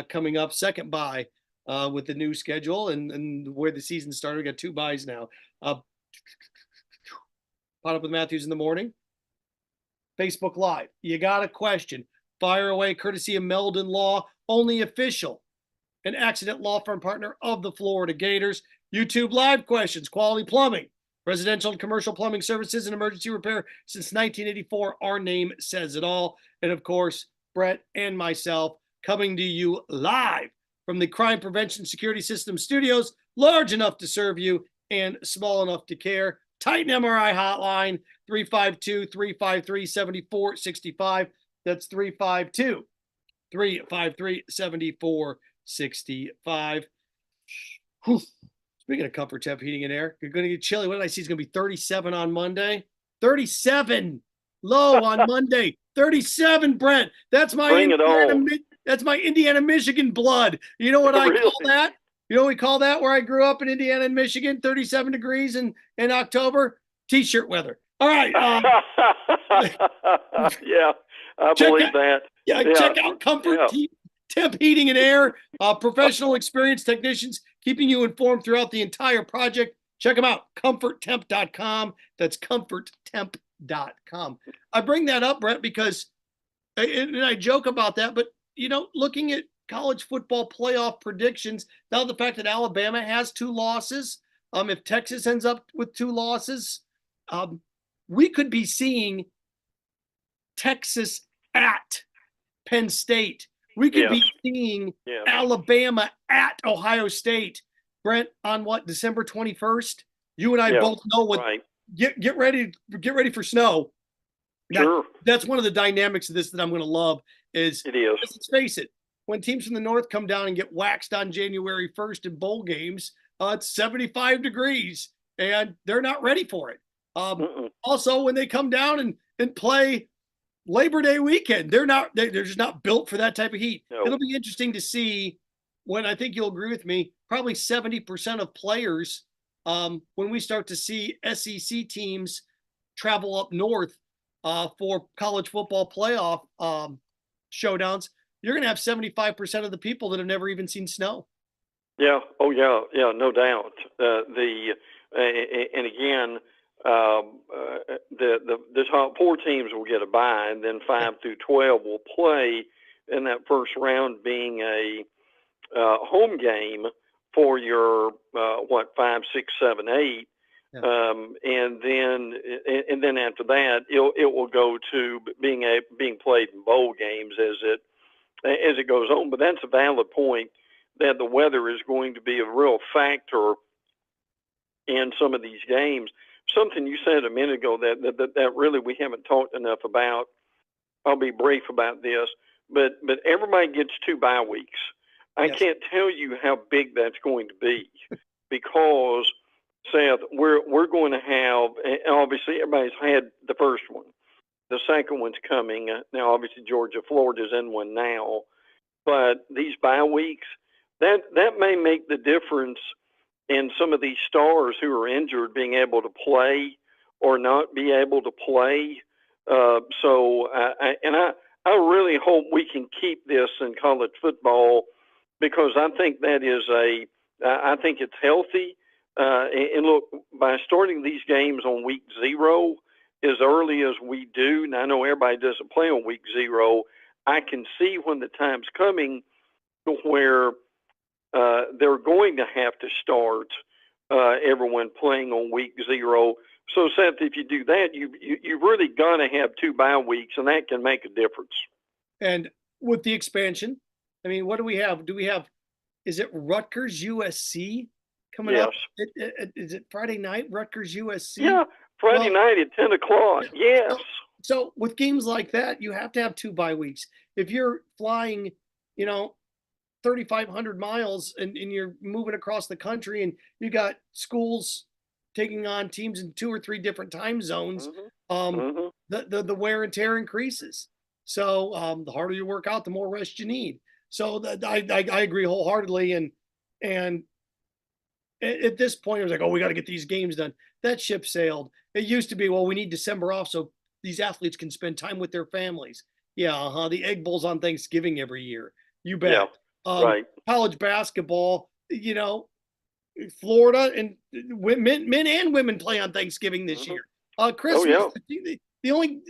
coming up. Second bye with the new schedule and where the season started. We got 2 byes now. Pot up with Matthews in the morning. Facebook Live. You got a question? Fire away, courtesy of Meldon Law, only official and accident law firm partner of the Florida Gators. YouTube Live questions. Quality Plumbing, residential and commercial plumbing services and emergency repair since 1984. Our name says it all. And of course, Brett and myself coming to you live from the Crime Prevention Security System studios, large enough to serve you and small enough to care. Titan MRI hotline, 352-353-7465. That's 352-353-7465. Speaking of comfort, temp, heating, and air, you're going to get chilly. What did I see? It's going to be 37 on Monday. 37 low on Monday. 37, Brent. That's my Indiana, Michigan blood. You know what I call that? You know what we call that where I grew up in Indiana and Michigan? 37 degrees in October. T-shirt weather. All right. Yeah, I believe that. Yeah, check out Comfort Temp Heating and Air. Professional experienced technicians keeping you informed throughout the entire project. Check them out. ComfortTemp.com. That's ComfortTemp.com. I bring that up, Brent, because and I joke about that, but, you know, looking at college football playoff predictions, now the fact that Alabama has 2 losses, if Texas ends up with 2 losses, we could be seeing Texas at Penn State. We could be seeing Alabama at Ohio State. Brent, on what, December 21st? You and I both know what. Right. Get ready for snow. Sure. That's one of the dynamics of this that I'm going to love. Let's face it. When teams from the north come down and get waxed on January 1st in bowl games, it's 75 degrees, and they're not ready for it. Also, when they come down and play Labor Day weekend, they're just not built for that type of heat. No. It'll be interesting to see when, I think you'll agree with me, probably 70% of players, when we start to see SEC teams travel up north for college football playoff showdowns, you're going to have 75% of the people that have never even seen snow. Yeah. Oh, yeah, no doubt. And again, the top 4 teams will get a bye, and then 5 through 12 will play in that first round, being a home game for your 5, 6, 7, 8. Yeah. And then after that, it will go to being played in bowl games as it goes on. But that's a valid point, that the weather is going to be a real factor in some of these games. Something you said a minute ago that really we haven't talked enough about. I'll be brief about this, but everybody gets 2 bye weeks. I can't tell you how big that's going to be, because, Seth, we're going to have, and obviously everybody's had the first one. The second one's coming. Now, obviously, Georgia, Florida's in one now. But these bye weeks, that may make the difference in some of these stars who are injured being able to play or not be able to play. So I really hope we can keep this in college football, because I think I think it's healthy. And look, by starting these games on week 0 as early as we do, and I know everybody doesn't play on week 0, I can see when the time's coming to where they're going to have to start everyone playing on week 0. So, Seth, if you do that, you've really got to have 2 bye weeks, and that can make a difference. And with the expansion, I mean, what do we have? Is it Rutgers USC coming up? Is it Friday night, Rutgers USC? Yeah, Friday night at 10 o'clock. Yes. So with games like that, you have to have 2 bye weeks. If you're flying, 3,500 miles and you're moving across the country, and you got schools taking on teams in 2 or 3 different time zones, the wear and tear increases. So the harder you work out, the more rest you need. So I agree wholeheartedly. And at this point, it was like, oh, we got to get these games done. That ship sailed. It used to be, well, we need December off so these athletes can spend time with their families. Yeah, the Egg Bowl's on Thanksgiving every year. You bet. Yeah, right. College basketball, Florida and men and women play on Thanksgiving this year. Christmas, the only,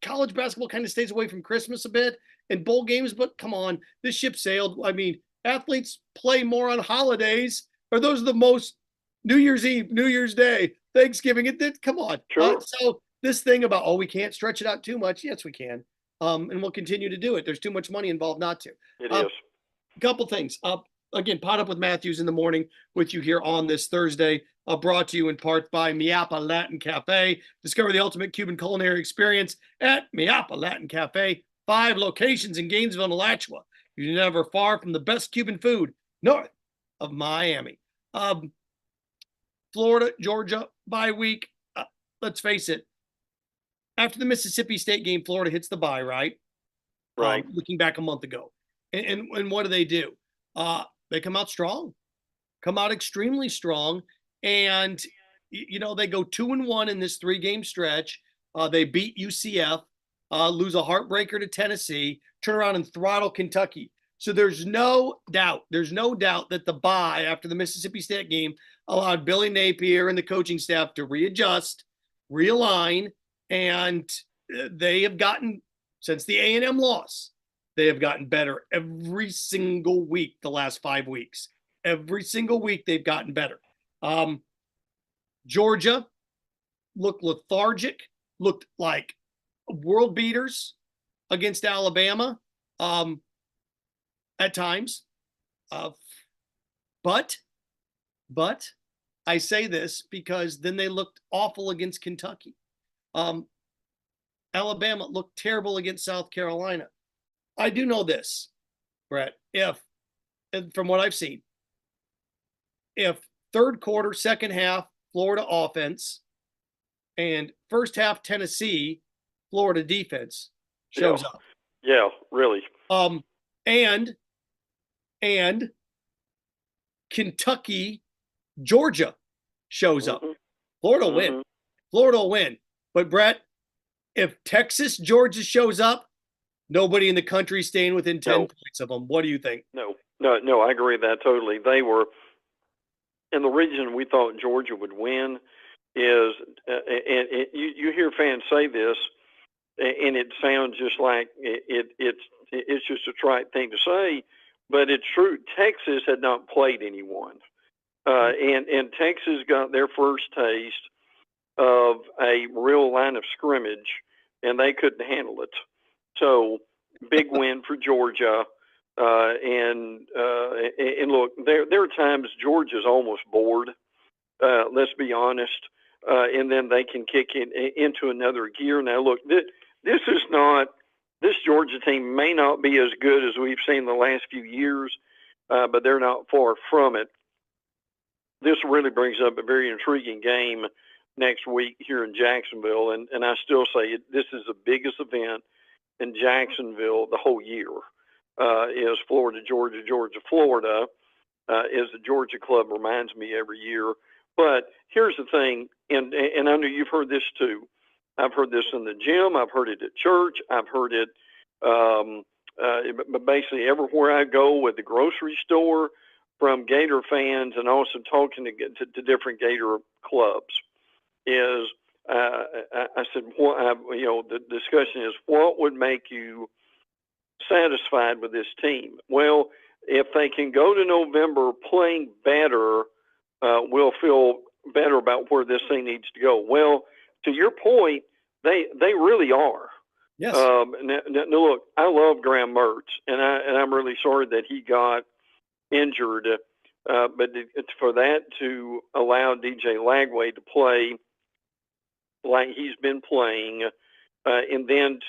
college basketball kind of stays away from Christmas a bit and bowl games, but come on, this ship sailed. I mean, athletes play more on holidays, or those are the most New Year's Eve, New Year's Day, Thanksgiving. Come on. Sure. So this thing about, we can't stretch it out too much. Yes, we can. And we'll continue to do it. There's too much money involved not to. It is. A couple things. Again, PodUp with Matthews in the morning with you here on this Thursday, brought to you in part by Miapa Latin Cafe. Discover the ultimate Cuban culinary experience at Miapa Latin Cafe. 5 locations in Gainesville and Alachua. You're never far from the best Cuban food north of Miami. Florida, Georgia, bye week. Let's face it. After the Mississippi State game, Florida hits the bye, right? Right. Looking back a month ago. And what do? They come out strong, come out extremely strong. And, they go 2-1 in this 3-game stretch. They beat UCF, lose a heartbreaker to Tennessee, turn around and throttle Kentucky. So there's no doubt that the bye after the Mississippi State game allowed Billy Napier and the coaching staff to readjust, realign, and they have gotten, since the A&M loss, they have gotten better every single week the last 5 weeks. Every single week they've gotten better. Georgia looked lethargic, looked like world beaters against Alabama at times. But I say this because then they looked awful against Kentucky. Alabama looked terrible against South Carolina. I do know this, Brett, from what I've seen, if third quarter, second half, Florida offense, and first half Tennessee, Florida defense shows up. Yeah, really. And Kentucky, Georgia shows up. Florida will win. Florida will win. But Brett, if Texas, Georgia shows up, nobody in the country staying within 10 points of them. What do you think? No, I agree with that totally. They were, and the reason we thought Georgia would win is, and you hear fans say this, and it sounds just like it's just a trite thing to say, but it's true. Texas had not played anyone, and Texas got their first taste of a real line of scrimmage, and they couldn't handle it. So big win for Georgia. And look, there are times Georgia's almost bored. Let's be honest. And then they can kick into another gear. Now, look, this Georgia team may not be as good as we've seen the last few years, but they're not far from it. This really brings up a very intriguing game next week here in Jacksonville, and I still say this is the biggest event in Jacksonville the whole year. Is Florida, Georgia, Georgia, Florida, as the Georgia club reminds me every year. But here's the thing, and I know you've heard this too. I've heard this in the gym. I've heard it at church. I've heard it but basically everywhere I go, at the grocery store, from Gator fans, and also talking to different Gator clubs, is I said, the discussion is, what would make you satisfied with this team? Well, if they can go to November playing better, we'll feel better about where this thing needs to go. Well, to your point, they really are. Yes. Now, look, I love Graham Mertz, and I'm really sorry that he got injured. But it's for that to allow DJ Lagway to play like he's been playing, and then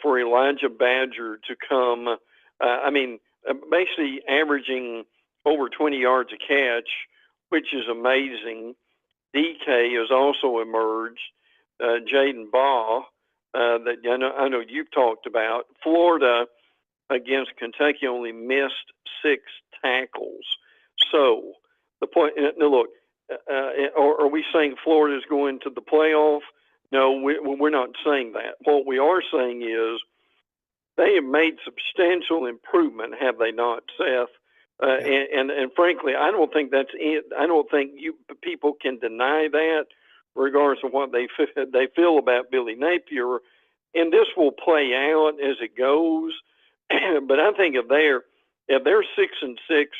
for Elijah Badger to come, basically averaging over 20 yards a catch, which is amazing. DK has also emerged. Jaden Baugh, that I know you've talked about. Florida against Kentucky only missed 6 tackles. So the point. Now look, are we saying Florida is going to the playoff? No, we're not saying that. What we are saying is they have made substantial improvement, have they not, Seth? And frankly, I don't think that's it. I don't think people can deny that, regardless of what they feel about Billy Napier. And this will play out as it goes. But I think if they're 6-6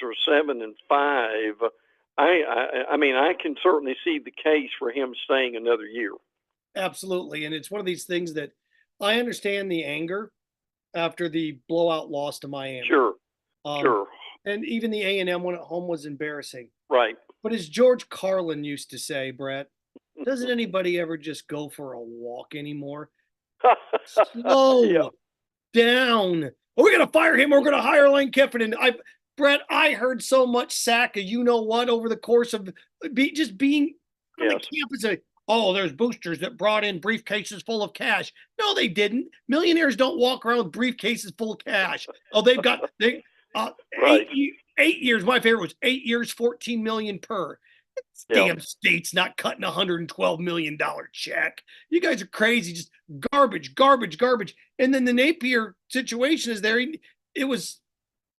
or 7-5, I can certainly see the case for him staying another year. Absolutely. And it's one of these things that I understand the anger after the blowout loss to Miami. Sure. And even the A&M one at home was embarrassing. Right. But as George Carlin used to say, Brett, doesn't anybody ever just go for a walk anymore? Slow down. We're going to fire him. We're going to hire Lane Kiffin. And Brett, I heard so much sack of you-know-what over the course of just being on the campus. There's boosters that brought in briefcases full of cash. No, they didn't. Millionaires don't walk around with briefcases full of cash. Right. 8 years. My favorite was 8 years, $14 million per. Damn state's not cutting $112 million check. You guys are crazy. Just garbage. And then the Napier situation is there. It was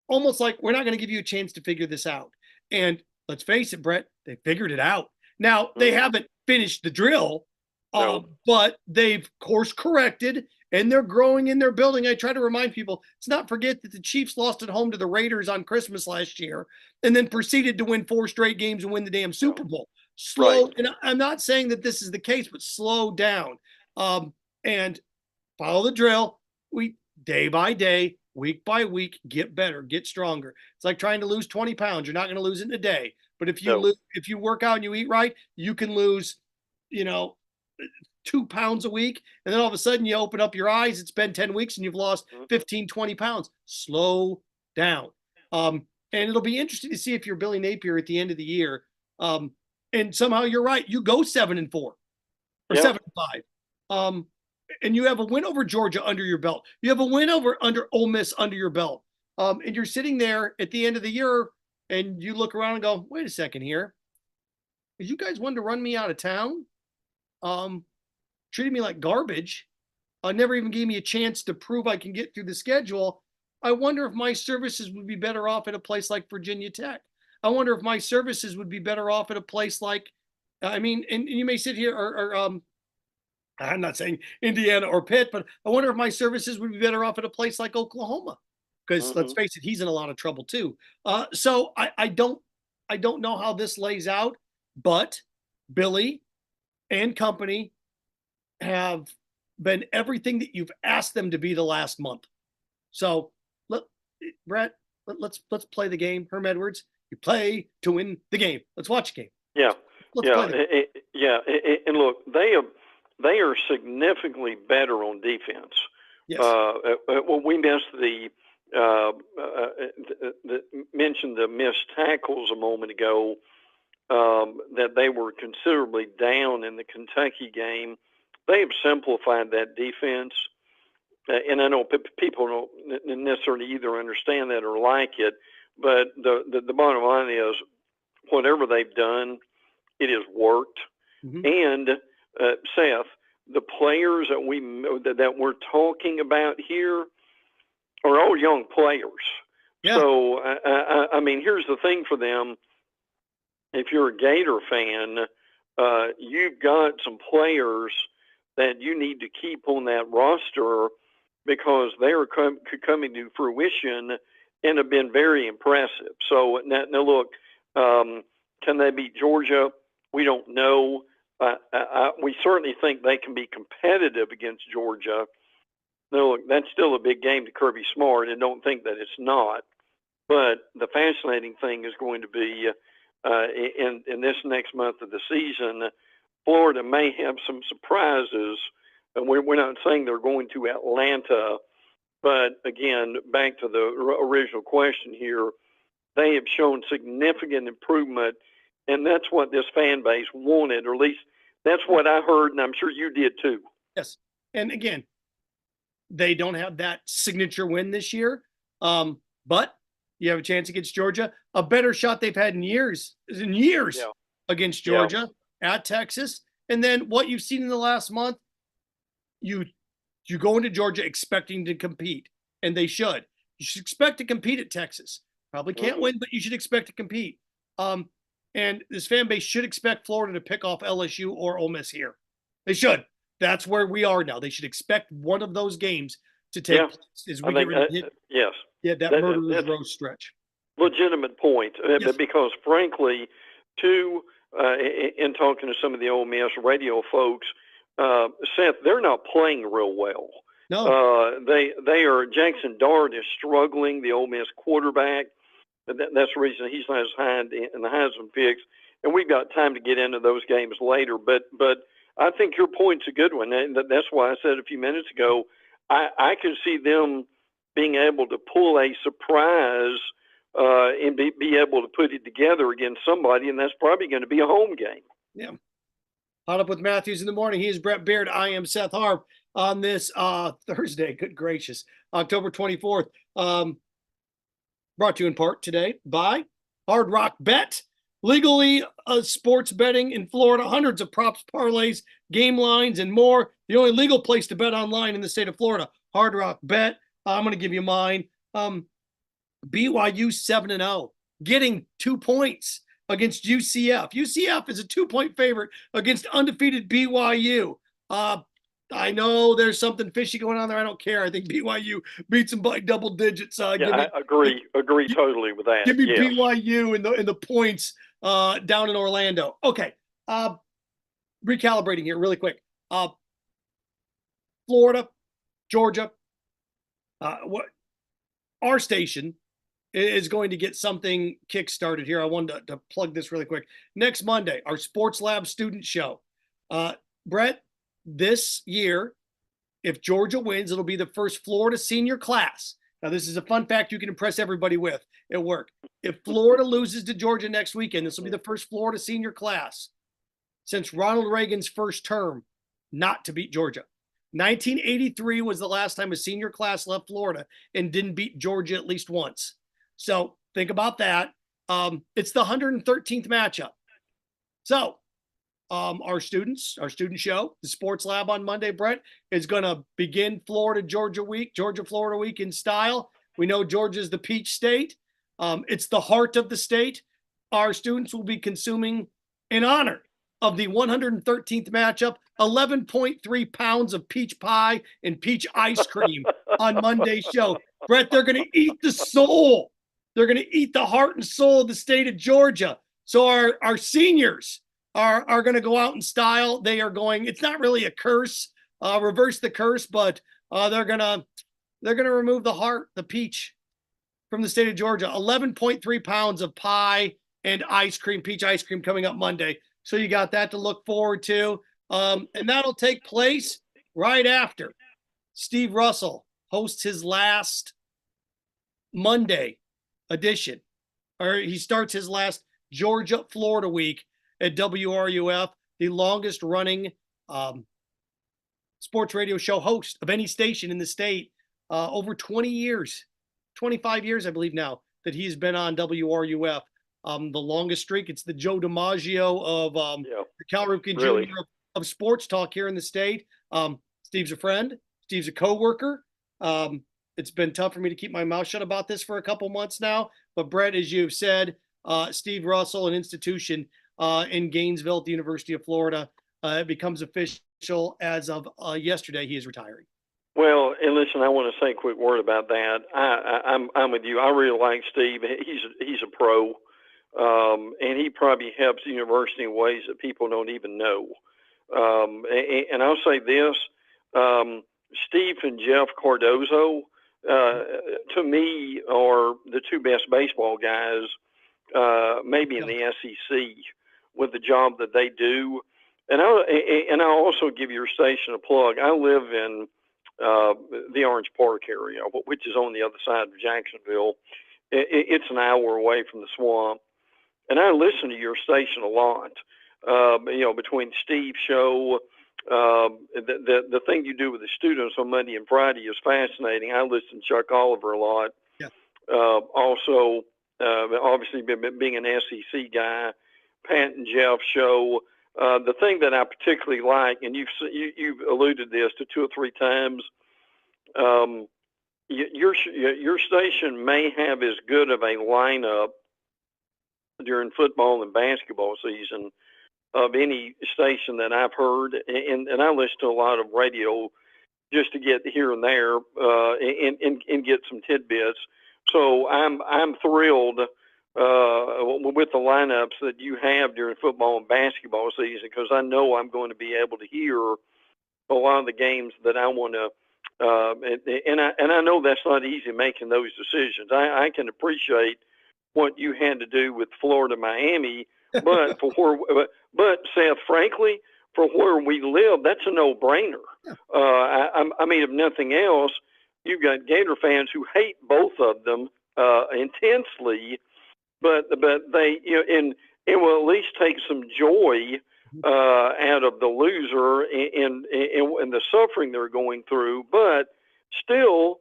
almost like, we're not going to give you a chance to figure this out. And let's face it, Brett, they figured it out. Now, they haven't finished the drill, but they've course corrected, and they're growing in their building. I try to remind people, let's not forget that the Chiefs lost at home to the Raiders on Christmas last year, and then proceeded to win 4 straight games and win the damn Super Bowl. And I'm not saying that this is the case, but slow down. and follow the drill. We day by day, week by week, get better, get stronger. It's like trying to lose 20 pounds. You're not going to lose it in a day. But if you work out and you eat right, you can lose, 2 pounds a week. And then all of a sudden you open up your eyes. It's been 10 weeks and you've lost 15, 20 pounds. Slow down. And it'll be interesting to see if you're Billy Napier at the end of the year. And somehow you're right. You go 7-4 or 7-5. And you have a win over Georgia under your belt. You have a win under Ole Miss under your belt. And you're sitting there at the end of the year and you look around and go, wait a second here. You guys wanted to run me out of town? Treated me like garbage. Never even gave me a chance to prove I can get through the schedule. I wonder if my services would be better off at a place like Virginia Tech. I wonder if my services would be better off at a place like, and you may sit here or I'm not saying Indiana or Pitt, but I wonder if my services would be better off at a place like Oklahoma, because let's face it, he's in a lot of trouble too. So I don't know how this lays out, but Billy and company have been everything that you've asked them to be the last month. So Brett, let's play the game. Herm Edwards, you play to win the game. Let's watch the game. Yeah. Let's play the game. And look, they are significantly better on defense. Yes. Well, we missed mentioned the missed tackles a moment ago, that they were considerably down in the Kentucky game. They have simplified that defense. And I know people don't necessarily either understand that or like it, but the bottom line is whatever they've done, it has worked. And Seth, the players that we're talking about here are all young players. Yeah. So, I mean, here's the thing for them. If you're a Gator fan, you've got some players that you need to keep on that roster because they are coming to fruition and have been very impressive. So now look, can they beat Georgia? We don't know. We certainly think they can be competitive against Georgia. No, look, that's still a big game to Kirby Smart, and don't think that it's not. But the fascinating thing is going to be in this next month of the season, Florida may have some surprises. And we're not saying they're going to Atlanta, but again, back to the original question here, they have shown significant improvement, and that's what this fan base wanted, or at least that's what I heard, and I'm sure you did too. Yes. And again, they don't have that signature win this year, but you have a chance against Georgia, a better shot they've had in years against Georgia, at Texas. And then what you've seen in the last month, you go into Georgia expecting to compete, and they should. You should expect to compete at Texas. Probably can't win, but you should expect to compete. And this fan base should expect Florida to pick off LSU or Ole Miss here. They should. That's where we are now. They should expect one of those games to take place as we get ready to hit that murderer's row stretch. Legitimate point, because frankly, in talking to some of the Ole Miss radio folks, Seth, they're not playing real well. No, they are. Jackson Dart is struggling, the Ole Miss quarterback. That's the reason he's not as high in the Heisman picks. And we've got time to get into those games later. But I think your point's a good one. And that's why I said a few minutes ago, I can see them being able to pull a surprise and be able to put it together against somebody, and that's probably going to be a home game. Yeah. PodUp with Matthews in the morning. He is Brent Beaird. I am Seth Harp on this Thursday. Good gracious. October 24th. Brought to you in part today by Hard Rock Bet. Legally sports betting in Florida. Hundreds of props, parlays, game lines, and more. The only legal place to bet online in the state of Florida. Hard Rock Bet. I'm going to give you mine. BYU 7-0. Getting 2 points against UCF. UCF is a 2-point favorite against undefeated BYU. I know there's something fishy going on there. I don't care. I think BYU beats them by double digits. I agree totally with that. Give me BYU in the points down in Orlando. Okay. Recalibrating here really quick. Florida, Georgia. What our station is going to get something kick-started here. I wanted to plug this really quick. Next Monday, our Sports Lab student show. Brett, this year, if Georgia wins, it'll be the first Florida senior class. Now, this is a fun fact you can impress everybody with at work. If Florida loses to Georgia next weekend, this will be the first Florida senior class since Ronald Reagan's first term not to beat Georgia. 1983 was the last time a senior class left Florida and didn't beat Georgia at least once. So think about that. It's the 113th matchup. So our student show, the Sports Lab on Monday, Brett, is going to begin Georgia Florida week in style. We know Georgia's the peach state. It's the heart of the state. Our students will be consuming, in honor of the 113th matchup, 11.3 pounds of peach pie and peach ice cream on Monday's show. Brett, they're going to eat the soul. They're going to eat the heart and soul of the state of Georgia. So our seniors are going to go out in style. They are going, it's not really a curse, reverse the curse, but they're going to remove the heart, the peach from the state of Georgia. 11.3 pounds of pie and ice cream, peach ice cream coming up Monday. So you got that to look forward to. And that'll take place right after Steve Russell hosts his last Monday edition, or he starts his last Georgia Florida week at WRUF, the longest running sports radio show host of any station in the state. Over 20 years, 25 years, I believe now, that he's been on WRUF. The longest streak. It's the Joe DiMaggio of the Cal Ripken Jr. of sports talk here in the state. Steve's a friend. Steve's a coworker. It's been tough for me to keep my mouth shut about this for a couple months now. But Brett, as you've said, Steve Russell, an institution in Gainesville at the University of Florida, it becomes official as of yesterday. He is retiring. Well, and listen, I want to say a quick word about that. I'm with you. I really like Steve. He's a pro. And he probably helps the university in ways that people don't even know. And I'll say this, Steve and Jeff Cardozo, to me, are the two best baseball guys, maybe in the SEC, with the job that they do. And I'll also give your station a plug. I live in the Orange Park area, which is on the other side of Jacksonville. It's an hour away from the swamp. And I listen to your station a lot, between Steve's show, the thing you do with the students on Monday and Friday is fascinating. I listen to Chuck Oliver a lot. Yeah. Also, obviously being an SEC guy, Pat and Jeff's show. The thing that I particularly like, and you've alluded this to 2 or 3 times, your station may have as good of a lineup during football and basketball season of any station that I've heard, and I listen to a lot of radio just to get here and there and get some tidbits. So I'm thrilled with the lineups that you have during football and basketball season, because I know I'm going to be able to hear a lot of the games that I want to. And I know that's not easy making those decisions. I can appreciate what you had to do with Florida, Miami, but but Seth, frankly, for where we live, that's a no-brainer. Yeah. I mean, if nothing else, you've got Gator fans who hate both of them intensely, but they and will at least take some joy out of the loser and the suffering they're going through, but still.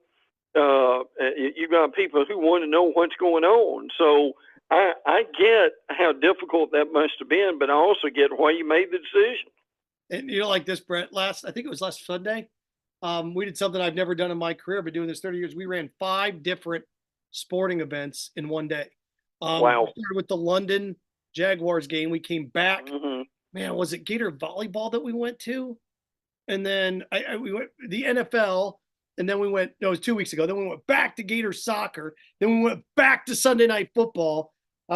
You've got people who want to know what's going on. So I get how difficult that must have been, but I also get why you made the decision. And like this, Brett, I think it was last Sunday, we did something I've never done in my career, but doing this 30 years, we ran 5 different sporting events in one day. Wow. We started with the London Jaguars game. We came back. Mm-hmm. Man, was it Gator volleyball that we went to? And then we went the NFL. And then it was 2 weeks ago. Then we went back to Gator soccer. Then we went back to Sunday night football.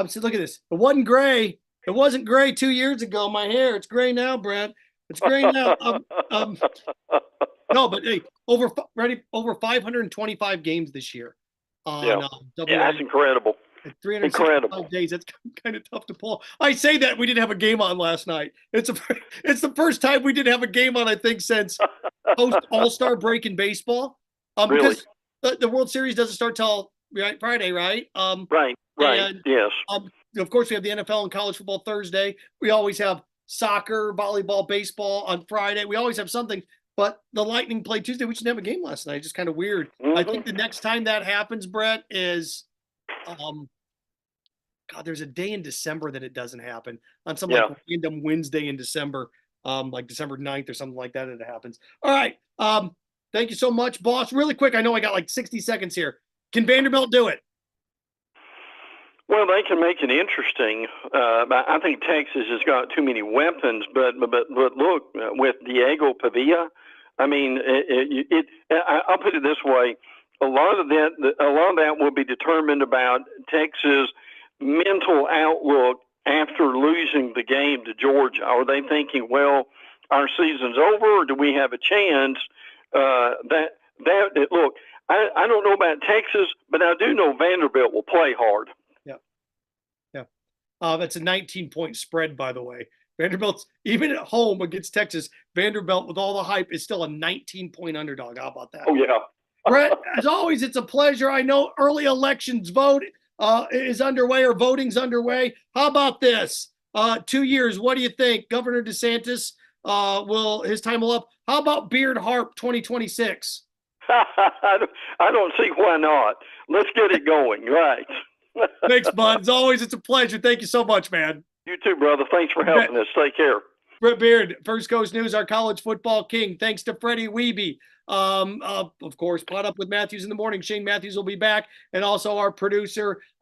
So look at this. It wasn't gray. It wasn't gray 2 years ago. My hair, it's gray now, Brent. It's gray now. No, but hey, over 525 games this year. On, that's incredible. 365 days. That's kind of tough to pull. I say that we didn't have a game on last night. It's the first time we didn't have a game on, I think, since post All-Star break in baseball. Really? Because the World Series doesn't start till Friday, right? Right. And, yes. Of course, we have the NFL and college football Thursday. We always have soccer, volleyball, baseball on Friday. We always have something. But the Lightning played Tuesday. We just didn't have a game last night. It's just kind of weird. I think the next time that happens, Brett, is there's a day in December that it doesn't happen. On some like random Wednesday in December, like December 9th or something like that, it happens. All right. Thank you so much, boss. Really quick, I know I got like 60 seconds here. Can Vanderbilt do it? Well, they can make it interesting. I think Texas has got too many weapons, but look, with Diego Pavia, I mean, I'll put it this way: a lot of that will be determined about Texas' mental outlook after losing the game to Georgia. Are they thinking, well, our season's over, or do we have a chance? Look, I don't know about Texas, but I do know Vanderbilt will play hard. That's a 19-point spread, by the way. Vanderbilt's, even at home against Texas, Vanderbilt, with all the hype, is still a 19-point underdog. How about that? Oh, yeah. Brett, as always, it's a pleasure. I know early elections vote is underway, or voting's underway. How about this? 2 years, what do you think? Governor DeSantis, his time will up. How about Beard Harp 2026? I don't see why not. Let's get it going, right? Thanks, bud. As always, it's a pleasure. Thank you so much, man. You too, brother. Thanks for helping us. Take care. Brent Beaird, First Coast News, our college football king. Thanks to Freddie Wiebe. Of course, PodUp with Matthews in the morning. Shane Matthews will be back. And also our producer,